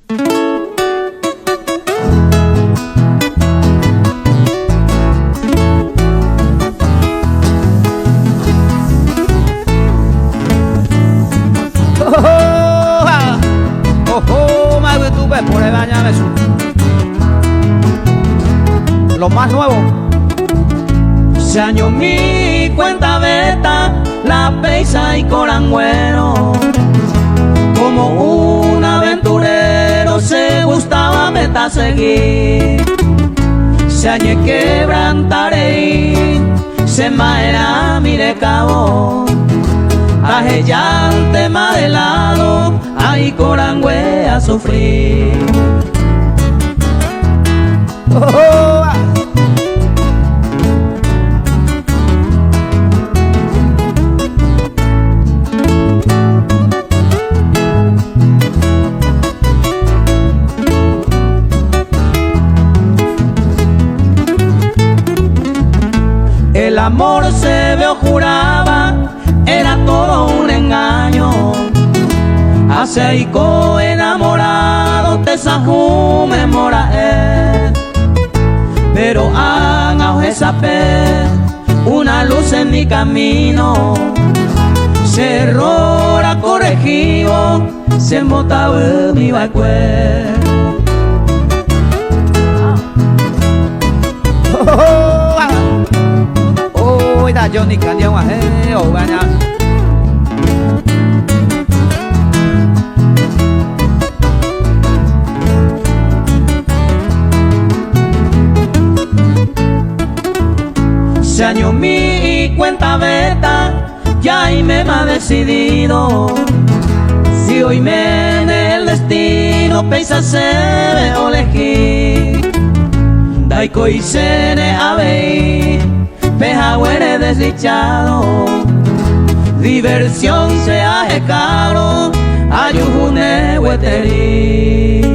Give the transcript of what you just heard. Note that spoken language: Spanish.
Lo más nuevo. Se año mi cuenta beta, la peisa y corangüero. Como un aventurero se gustaba meta seguir. Se añe quebrantaré, se maera mire cabo. Ajellante más de lado, ahí corangüe a sufrir. El amor se veo juraba, era todo un engaño. Aceico enamorado te sajú memora pero haga esa pe una luz en mi camino. Se errora corregido, se embotaba mi bacue. Ôi ta Johnny Candião à he ồ ba nha. Se año mi cuenta beta, ya y me ha decidido. Si hoy me en el destino peisa se ve o elegí. Daiko y sene abei, peja huere desdichado. Diversión se hace caro, ayujune hueteri.